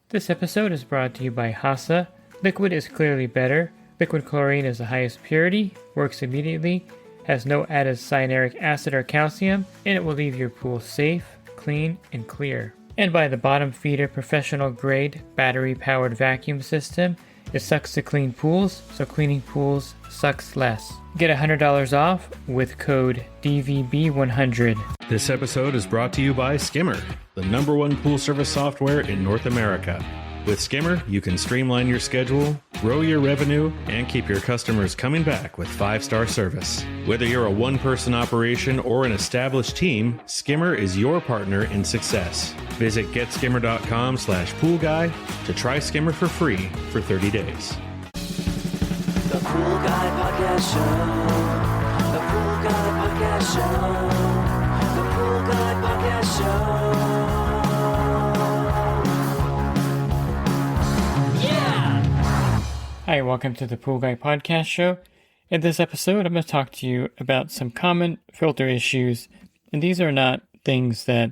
This episode is brought to you by Hasa. Liquid is clearly better. Liquid chlorine is the highest purity, works immediately, has no added cyanuric acid or calcium, and it will leave your pool safe, clean, and clear. And by the Bottom Feeder professional grade battery powered vacuum system. It sucks to clean pools, so cleaning pools sucks less. Get $100 off with code DVB100. This episode is brought to you by Skimmer, the #1 pool service software in North America. With Skimmer, you can streamline your schedule, grow your revenue, and keep your customers coming back with 5-star service. Whether you're a one-person operation or an established team, Skimmer is your partner in success. Visit getskimmer.com/poolguy to try Skimmer for free for 30 days. The Pool Guy Podcast Show. The Pool Guy Podcast Show. The Pool Guy Podcast Show. Hi, welcome to the Pool Guy Podcast Show. In this episode, I'm going to talk to you about some common filter issues. And these are not things that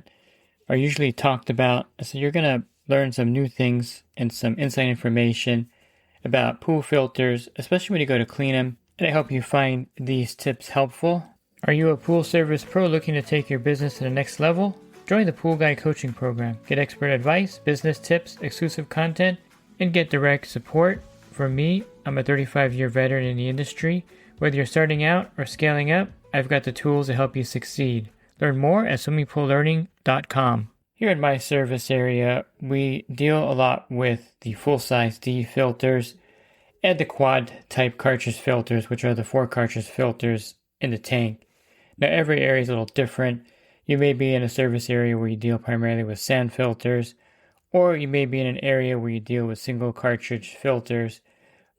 are usually talked about. So you're going to learn some new things and some inside information about pool filters, especially when you go to clean them. And I hope you find these tips helpful. Are you a pool service pro looking to take your business to the next level? Join the Pool Guy Coaching Program. Get expert advice, business tips, exclusive content, and get direct support. For me, I'm a 35-year veteran in the industry. Whether you're starting out or scaling up, I've got the tools to help you succeed. Learn more at swimmingpoollearning.com. Here in my service area, we deal a lot with the full-size D filters and the quad-type cartridge filters, which are the 4 cartridge filters in the tank. Now, every area is a little different. You may be in a service area where you deal primarily with sand filters, or you may be in an area where you deal with single cartridge filters.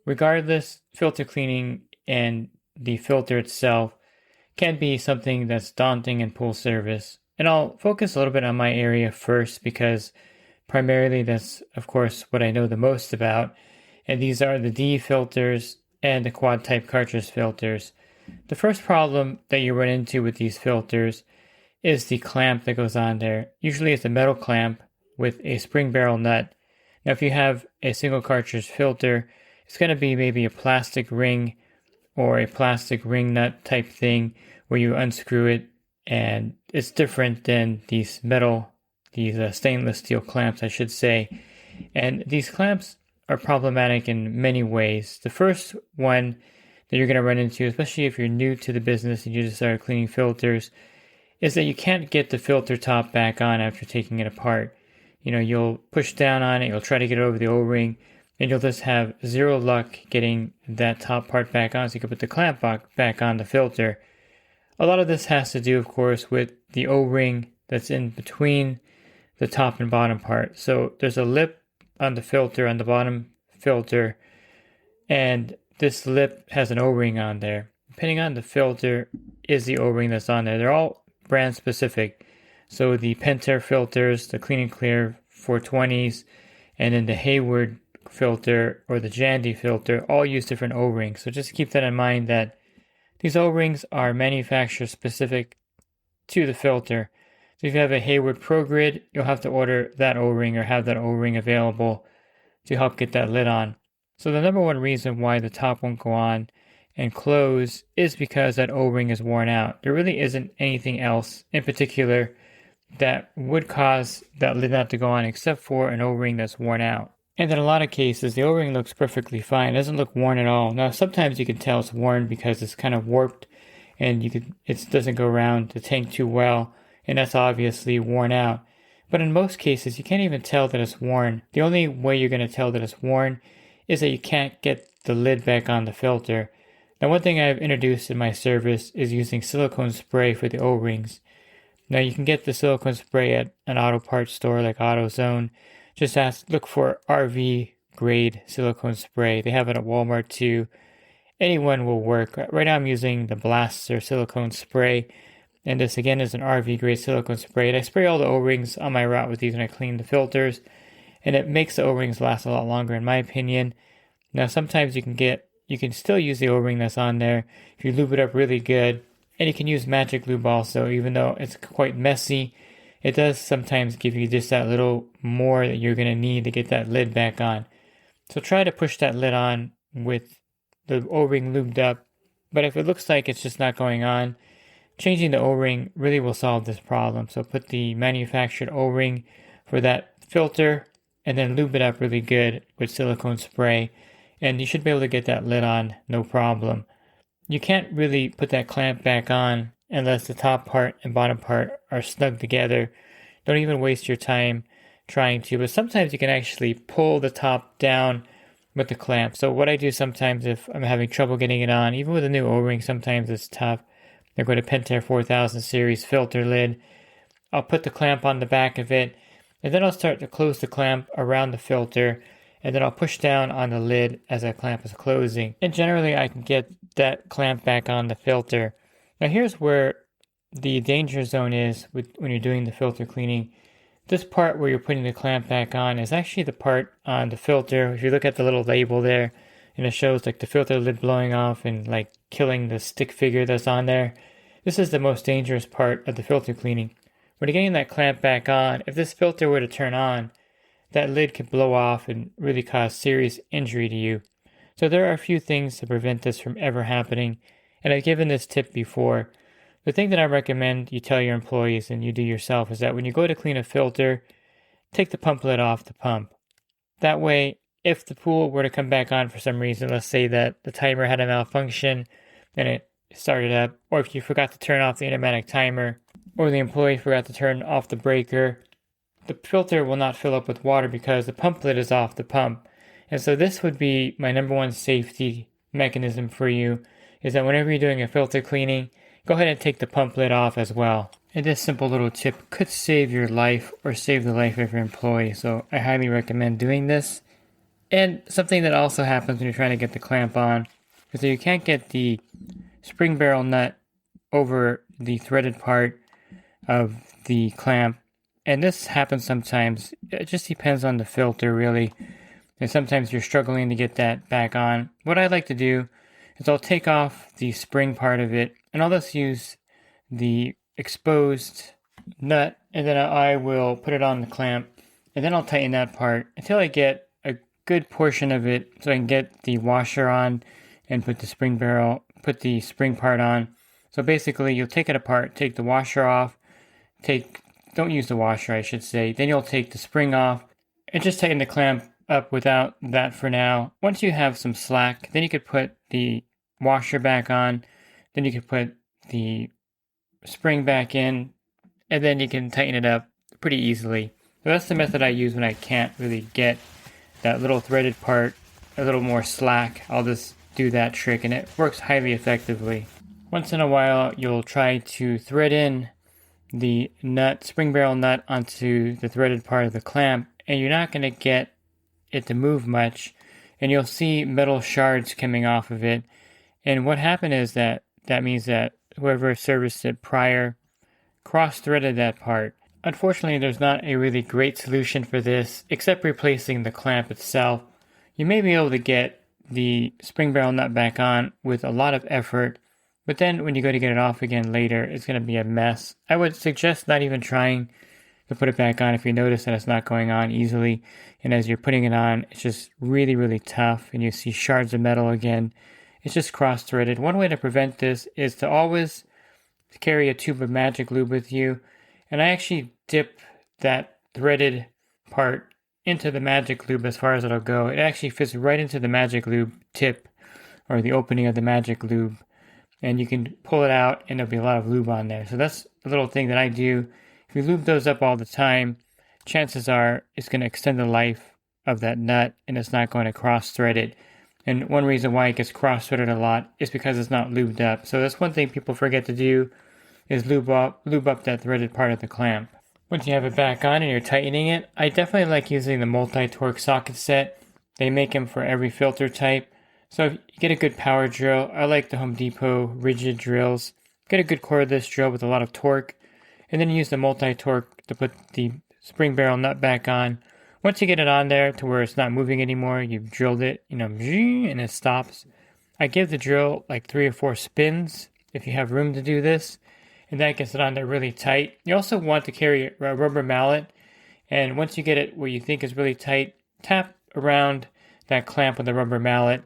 Regardless, filter cleaning and the filter itself can be something that's daunting in pool service. And I'll focus a little bit on my area first because primarily that's, of course, what I know the most about. And these are the D filters and the quad type cartridge filters. The first problem that you run into with these filters is the clamp that goes on there. Usually it's a metal clamp with a spring barrel nut. Now, if you have a single cartridge filter, it's going to be maybe a plastic ring or a plastic ring nut type thing where you unscrew it, and it's different than these stainless steel clamps, I should say. And these clamps are problematic in many ways. The first one that you're going to run into, especially if you're new to the business and you just started cleaning filters, is that you can't get the filter top back on after taking it apart. You know, you'll push down on it, you'll try to get it over the O-ring, and you'll just have zero luck getting that top part back on so you can put the clamp back on the filter. A lot of this has to do, of course, with the O-ring that's in between the top and bottom part. So there's a lip on the filter, on the bottom filter, and this lip has an O-ring on there. Depending on the filter is the O-ring that's on there. They're all brand specific. So the Pentair filters, the Clean and Clear 420s, and then the Hayward filter or the Jandy filter all use different O-rings. So just keep that in mind that these O-rings are manufacturer specific to the filter. So if you have a Hayward Pro Grid, you'll have to order that O-ring or have that O-ring available to help get that lid on. So the number one reason why the top won't go on and close is because that O-ring is worn out. There really isn't anything else in particular that would cause that lid not to go on except for an O-ring that's worn out. And in a lot of cases, the O-ring looks perfectly fine. It doesn't look worn at all. Now, sometimes you can tell it's worn because it's kind of warped and it doesn't go around the tank too well, and that's obviously worn out. But in most cases, you can't even tell that it's worn. The only way you're going to tell that it's worn is that you can't get the lid back on the filter. Now, one thing I've introduced in my service is using silicone spray for the O-rings. Now, you can get the silicone spray at an auto parts store like AutoZone. Just look for RV grade silicone spray. They have it at Walmart too. Anyone will work. Right now I'm using the Blaster silicone spray. And this again is an RV grade silicone spray. And I spray all the O-rings on my route with these when I clean the filters. And it makes the O-rings last a lot longer in my opinion. Now sometimes you can still use the O-ring that's on there if you lube it up really good. And you can use Magic Lube also, even though it's quite messy. it does sometimes give you just that little more that you're going to need to get that lid back on. So try to push that lid on with the O-ring lubed up. But if it looks like it's just not going on, changing the O-ring really will solve this problem. So put the manufactured O-ring for that filter and then lube it up really good with silicone spray. And you should be able to get that lid on, no problem. You can't really put that clamp back on unless the top part and bottom part are snug together. Don't even waste your time trying to, but sometimes you can actually pull the top down with the clamp. So what I do sometimes if I'm having trouble getting it on, even with a new O-ring, sometimes it's tough. I go to Pentair 4000 series filter lid. I'll put the clamp on the back of it, and then I'll start to close the clamp around the filter, and then I'll push down on the lid as that clamp is closing. And generally I can get that clamp back on the filter. Now here's where the danger zone is when you're doing the filter cleaning. This part where you're putting the clamp back on is actually the part on the filter. If you look at the little label there, and it shows like the filter lid blowing off and like killing the stick figure that's on there. This is the most dangerous part of the filter cleaning. When you're getting that clamp back on, if this filter were to turn on, that lid could blow off and really cause serious injury to you. So there are a few things to prevent this from ever happening, and I've given this tip before. The thing that I recommend you tell your employees and you do yourself is that when you go to clean a filter, take the pump lid off the pump. That way, if the pool were to come back on for some reason, let's say that the timer had a malfunction and it started up, or if you forgot to turn off the automatic timer, or the employee forgot to turn off the breaker, the filter will not fill up with water because the pump lid is off the pump. And so this would be my number one safety mechanism for you, is that whenever you're doing a filter cleaning, go ahead and take the pump lid off as well. And this simple little tip could save your life or save the life of your employee, so I highly recommend doing this. And something that also happens when you're trying to get the clamp on is that you can't get the spring barrel nut over the threaded part of the clamp. And this happens sometimes. It just depends on the filter, really. And sometimes you're struggling to get that back on. What I like to do is I'll take off the spring part of it, and I'll just use the exposed nut, and then I will put it on the clamp, and then I'll tighten that part until I get a good portion of it so I can get the washer on and put the spring part on. So basically you'll take it apart, take the washer off, don't use the washer I should say, then you'll take the spring off and just tighten the clamp up without that for now. Once you have some slack, then you could put the washer back on, then you could put the spring back in, and then you can tighten it up pretty easily. So that's the method I use when I can't really get that little threaded part a little more slack. I'll just do that trick and it works highly effectively. Once in a while you'll try to thread in the nut, spring barrel nut, onto the threaded part of the clamp, and you're not going to get it to move much, and you'll see metal shards coming off of it. And what happened is that means that whoever serviced it prior cross-threaded that part. Unfortunately, there's not a really great solution for this except replacing the clamp itself. You may be able to get the spring barrel nut back on with a lot of effort, but then when you go to get it off again later, it's going to be a mess. I would suggest not even trying to put it back on if you notice that it's not going on easily. And as you're putting it on, it's just really, really tough, and you see shards of metal again. It's just cross-threaded. One way to prevent this is to always carry a tube of Magic Lube with you. And I actually dip that threaded part into the Magic Lube as far as it'll go. It actually fits right into the Magic Lube tip, or the opening of the Magic Lube. And you can pull it out and there'll be a lot of lube on there. So that's a little thing that I do. If you lube those up all the time, chances are it's going to extend the life of that nut and it's not going to cross-thread it. And one reason why it gets cross-threaded a lot is because it's not lubed up. So that's one thing people forget to do, is lube up that threaded part of the clamp. Once you have it back on and you're tightening it, I definitely like using the multi-torque socket set. They make them for every filter type. So if you get a good power drill, I like the Home Depot rigid drills. Get a good cordless drill with a lot of torque, and then use the multi-torque to put the spring barrel nut back on. Once you get it on there to where it's not moving anymore, you've drilled it, and it stops. I give the drill like 3 or 4 spins if you have room to do this. and that gets it on there really tight. You also want to carry a rubber mallet, and once you get it where you think is really tight, tap around that clamp with a rubber mallet,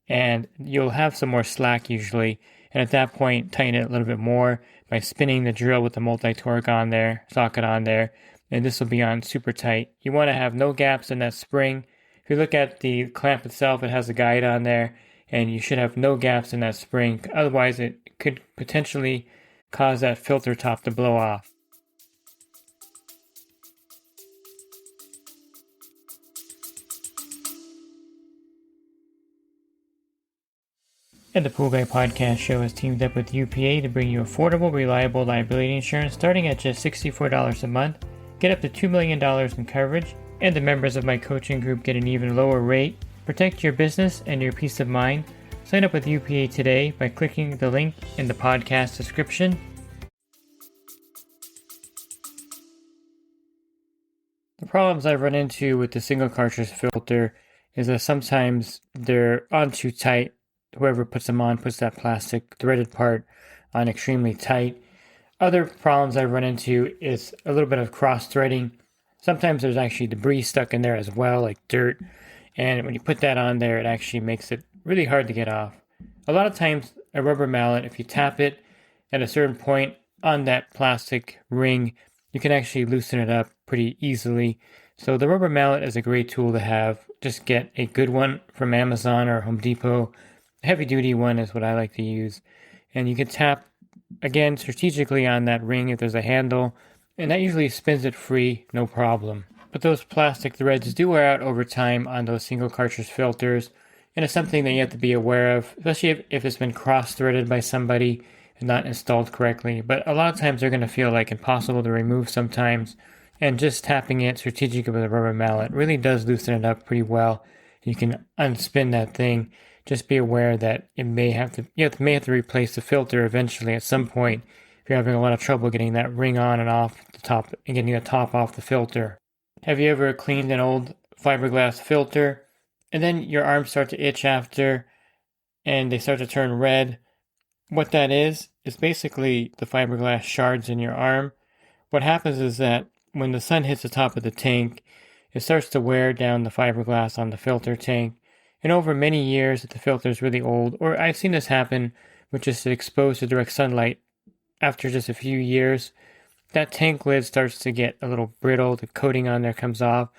and you'll have some more slack usually. And at that point, tighten it a little bit more by spinning the drill with the multi-torque on there, socket on there, and this will be on super tight. You want to have no gaps in that spring. If you look at the clamp itself, it has a guide on there, and you should have no gaps in that spring. Otherwise, it could potentially cause that filter top to blow off. And the Pool Guy Podcast Show has teamed up with UPA to bring you affordable, reliable liability insurance starting at just $64 a month. Get up to $2 million in coverage, and the members of my coaching group get an even lower rate. Protect your business and your peace of mind. Sign up with UPA today by clicking the link in the podcast description. The problems I've run into with the single cartridge filter is that sometimes they're on too tight. Whoever puts them on puts that plastic threaded part on extremely tight. Other problems I've run into is a little bit of cross-threading. Sometimes there's actually debris stuck in there as well, like dirt. And when you put that on there, it actually makes it really hard to get off. A lot of times, a rubber mallet, if you tap it at a certain point on that plastic ring, you can actually loosen it up pretty easily. So the rubber mallet is a great tool to have. Just get a good one from Amazon or Home Depot. Heavy duty one is what I like to use. And you can tap, again, strategically on that ring if there's a handle, and that usually spins it free, no problem. But those plastic threads do wear out over time on those single cartridge filters, and it's something that you have to be aware of, especially if it's been cross-threaded by somebody and not installed correctly. But a lot of times they're going to feel like impossible to remove sometimes, and just tapping it strategically with a rubber mallet really does loosen it up pretty well. You can unspin that thing. Just be aware that you may have to replace the filter eventually at some point if you're having a lot of trouble getting that ring on and off the top and getting the top off the filter. Have you ever cleaned an old fiberglass filter and then your arms start to itch after and they start to turn red? What that is basically the fiberglass shards in your arm. What happens is that when the sun hits the top of the tank, it starts to wear down the fiberglass on the filter tank. And over many years, if the filter is really old, or I've seen this happen with just exposed to direct sunlight, after just a few years, that tank lid starts to get a little brittle, the coating on there comes off,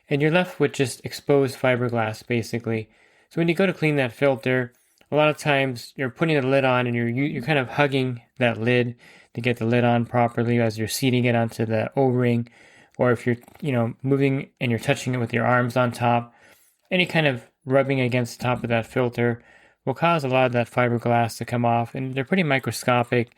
and you're left with just exposed fiberglass, basically. So when you go to clean that filter, a lot of times you're putting the lid on and you're kind of hugging that lid to get the lid on properly as you're seating it onto the O-ring, or if you're, moving and you're touching it with your arms on top, any kind of rubbing against the top of that filter will cause a lot of that fiberglass to come off, and they're pretty microscopic,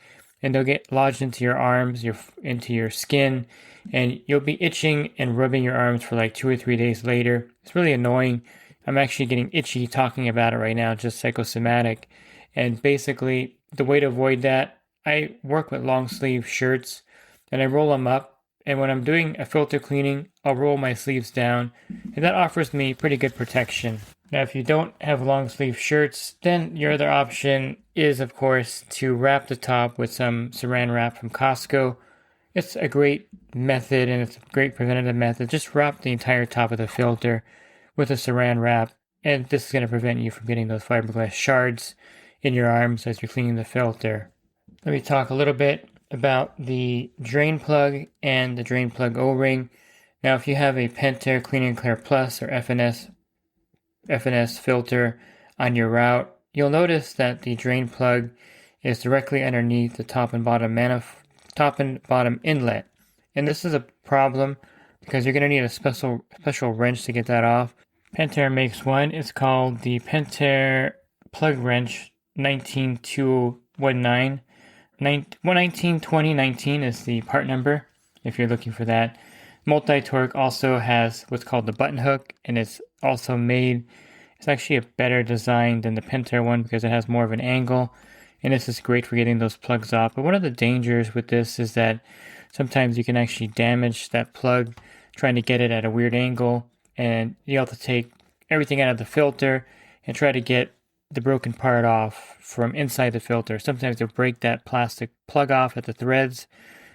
and they'll get lodged into your arms, into your skin, and you'll be itching and rubbing your arms for like 2 or 3 days later. It's really annoying. I'm actually getting itchy talking about it right now, just psychosomatic. And basically, the way to avoid that, I work with long sleeve shirts, and I roll them up, and when I'm doing a filter cleaning, I'll roll my sleeves down, and that offers me pretty good protection. Now, if you don't have long sleeve shirts, then your other option is, of course, to wrap the top with some saran wrap from Costco. It's a great method, and it's a great preventative method. Just wrap the entire top of the filter with a saran wrap, and this is going to prevent you from getting those fiberglass shards in your arms as you're cleaning the filter. Let me talk a little bit about the drain plug and the drain plug O-ring. Now, if you have a Pentair Clean and Clear Plus or FNS filter on your route, you'll notice that the drain plug is directly underneath the top and bottom inlet. And this is a problem because you're going to need a special wrench to get that off. Pentair makes one. It's called the Pentair Plug Wrench 19219. 1192019 is the part number if you're looking for that. Multi-Torque also has what's called the button hook, and it's also made, it's actually a better design than the Pentair one because it has more of an angle, and this is great for getting those plugs off. But one of the dangers with this is that sometimes you can actually damage that plug trying to get it at a weird angle, and you have to take everything out of the filter and try to get the broken part off from inside the filter. Sometimes you'll break that plastic plug off at the threads,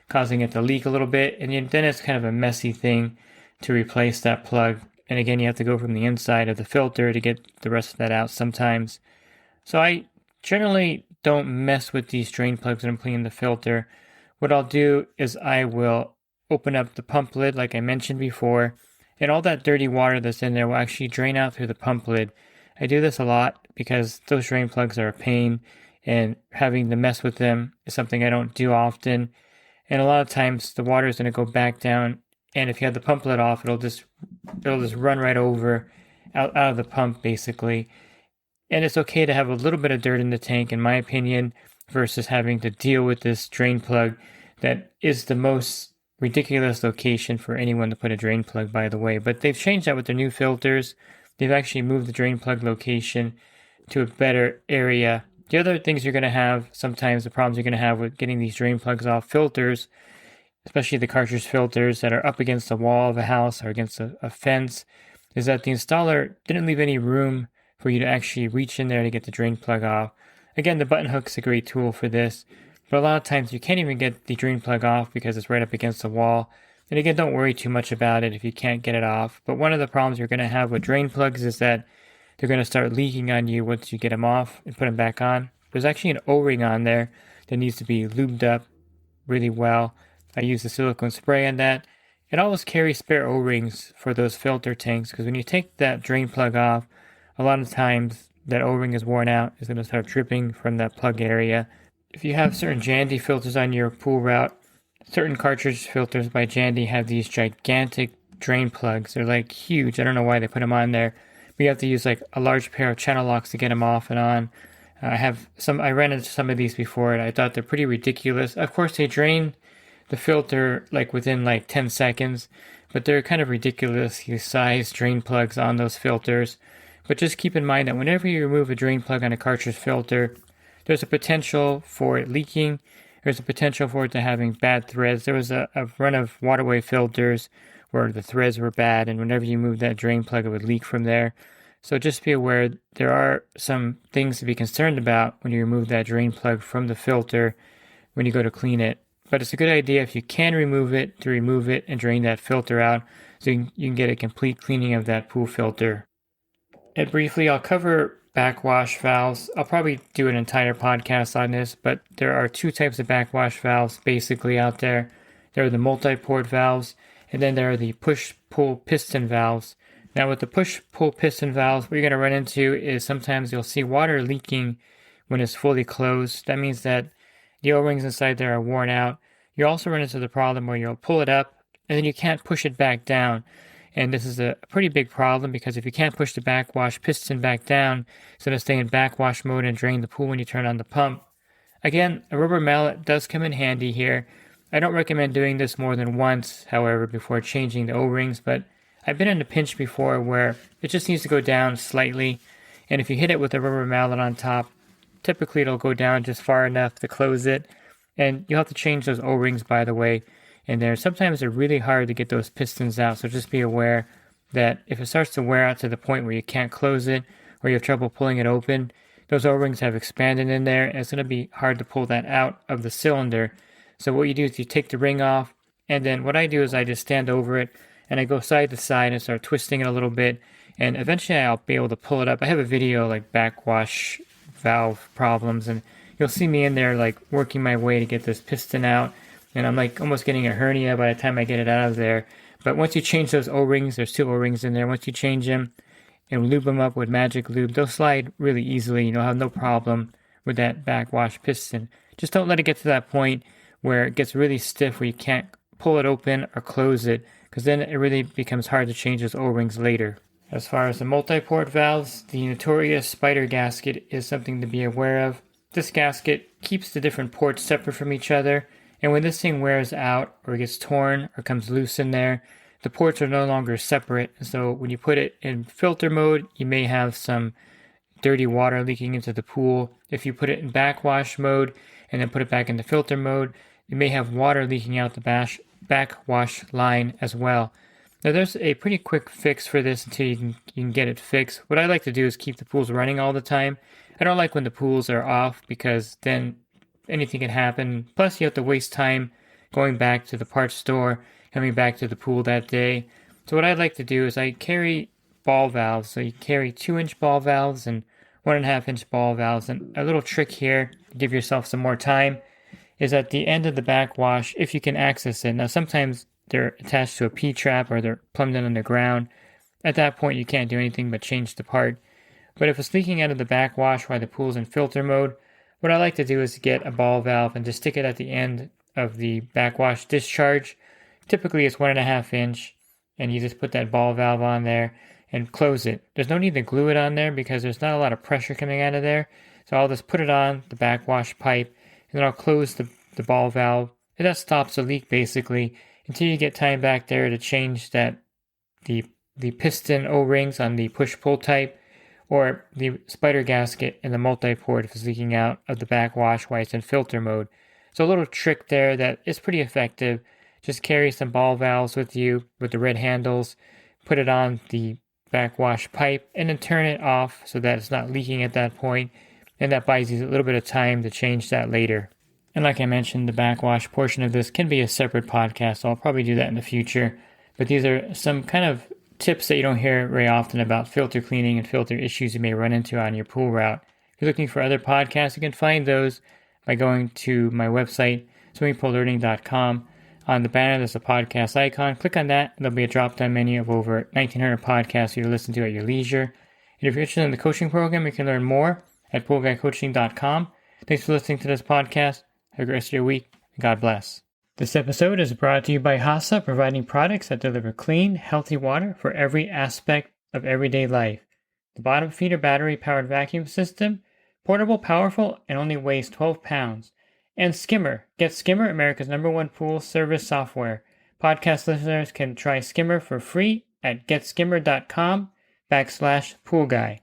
causing it to leak a little bit, and then it's kind of a messy thing to replace that plug. And again, you have to go from the inside of the filter to get the rest of that out sometimes. So I generally don't mess with these drain plugs when I'm cleaning the filter. What I'll do is I will open up the pump lid like I mentioned before, and all that dirty water that's in there will actually drain out through the pump lid. I do this a lot because those drain plugs are a pain, and having to mess with them is something I don't do often. And a lot of times the water is going to go back down, and if you have the pump lid off, it'll just run right over out of the pump basically. And it's okay to have a little bit of dirt in the tank, in my opinion, versus having to deal with this drain plug that is the most ridiculous location for anyone to put a drain plug, by the way. But they've changed that with their new filters. They've actually moved the drain plug location to a better area. The other things you're going to have, sometimes the problems you're going to have with getting these drain plugs off filters, especially the cartridge filters that are up against the wall of a house or against a fence, is that the installer didn't leave any room for you to actually reach in there to get the drain plug off. Again, the button hook's a great tool for this, but a lot of times you can't even get the drain plug off because it's right up against the wall. And again, don't worry too much about it if you can't get it off. But one of the problems you're going to have with drain plugs is that they're going to start leaking on you once you get them off and put them back on. There's actually an O-ring on there that needs to be lubed up really well. I use the silicone spray on that. And always carry spare O-rings for those filter tanks, because when you take that drain plug off, a lot of times that O-ring is worn out. It's going to start dripping from that plug area. If you have certain Jandy filters on your pool route, certain cartridge filters by Jandy have these gigantic drain plugs. They're like huge. I don't know why they put them on there. But you have to use like a large pair of channel locks to get them off and on. I ran into some of these before and I thought they're pretty ridiculous. Of course, they drain the filter like within like 10 seconds, but they're kind of ridiculously sized drain plugs on those filters. But just keep in mind that whenever you remove a drain plug on a cartridge filter, there's a potential for it leaking. There's a potential for it to having bad threads. There was a run of waterway filters where the threads were bad, and whenever you move that drain plug, it would leak from there. So just be aware there are some things to be concerned about when you remove that drain plug from the filter when you go to clean it. But it's a good idea if you can remove it, to remove it and drain that filter out so you can get a complete cleaning of that pool filter. And briefly, I'll cover backwash valves. I'll probably do an entire podcast on this, but there are two types of backwash valves basically out there. There are the multi-port valves, and then there are the push-pull piston valves. Now with the push-pull piston valves, what you're going to run into is sometimes you'll see water leaking when it's fully closed. That means that the O-rings inside there are worn out. You also run into the problem where you'll pull it up, and then you can't push it back down. And this is a pretty big problem because if you can't push the backwash piston back down, it's going to stay in backwash mode and drain the pool when you turn on the pump. Again, a rubber mallet does come in handy here. I don't recommend doing this more than once, however, before changing the O-rings, but I've been in a pinch before where it just needs to go down slightly. And if you hit it with a rubber mallet on top, typically it'll go down just far enough to close it. And you'll have to change those O-rings, by the way. And sometimes they're really hard to get those pistons out, so just be aware that if it starts to wear out to the point where you can't close it or you have trouble pulling it open, those O-rings have expanded in there and it's going to be hard to pull that out of the cylinder. So what you do is you take the ring off, and then what I do is I just stand over it and I go side to side and start twisting it a little bit, and eventually I'll be able to pull it up. I have a video like backwash valve problems, and you'll see me in there like working my way to get this piston out. And I'm like almost getting a hernia by the time I get it out of there. But once you change those O-rings, there's two O-rings in there. Once you change them and lube them up with Magic Lube, they'll slide really easily. You'll have no problem with that backwash piston. Just don't let it get to that point where it gets really stiff where you can't pull it open or close it, because then it really becomes hard to change those O-rings later. As far as the multi-port valves, the notorious spider gasket is something to be aware of. This gasket keeps the different ports separate from each other. And when this thing wears out or gets torn or comes loose in there, the ports are no longer separate. So when you put it in filter mode, you may have some dirty water leaking into the pool. If you put it in backwash mode and then put it back into filter mode, you may have water leaking out the backwash line as well. Now there's a pretty quick fix for this until you can get it fixed. What I like to do is keep the pools running all the time. I don't like when the pools are off because then anything can happen. Plus, you have to waste time going back to the parts store, coming back to the pool that day. So what I like to do is I carry ball valves. So you carry 2-inch ball valves and 1.5-inch ball valves. And a little trick here to give yourself some more time is at the end of the backwash, if you can access it. Now, sometimes they're attached to a P-trap or they're plumbed in on the ground. At that point, you can't do anything but change the part. But if it's leaking out of the backwash while the pool's in filter mode, what I like to do is get a ball valve and just stick it at the end of the backwash discharge. Typically, it's 1.5-inch, and you just put that ball valve on there and close it. There's no need to glue it on there because there's not a lot of pressure coming out of there. So I'll just put it on the backwash pipe, and then I'll close the ball valve. And that stops the leak basically until you get time back there to change the piston O-rings on the push-pull type, or the spider gasket in the multi-port if it's leaking out of the backwash while it's in filter mode. So a little trick there that is pretty effective. Just carry some ball valves with you with the red handles, put it on the backwash pipe, and then turn it off so that it's not leaking at that point, and that buys you a little bit of time to change that later. And like I mentioned, the backwash portion of this can be a separate podcast, so I'll probably do that in the future. But these are some kind of tips that you don't hear very often about filter cleaning and filter issues you may run into on your pool route. If you're looking for other podcasts, you can find those by going to my website, swimmingpoollearning.com. On the banner, there's a podcast icon. Click on that, and there'll be a drop-down menu of over 1,900 podcasts for you to listen to at your leisure. And if you're interested in the coaching program, you can learn more at poolguycoaching.com. Thanks for listening to this podcast. Have a great rest of your week, and God bless. This episode is brought to you by Hasa, providing products that deliver clean, healthy water for every aspect of everyday life. The bottom feeder battery-powered vacuum system, portable, powerful, and only weighs 12 pounds. And Skimmer. Get Skimmer, America's #1 pool service software. Podcast listeners can try Skimmer for free at getskimmer.com/poolguy.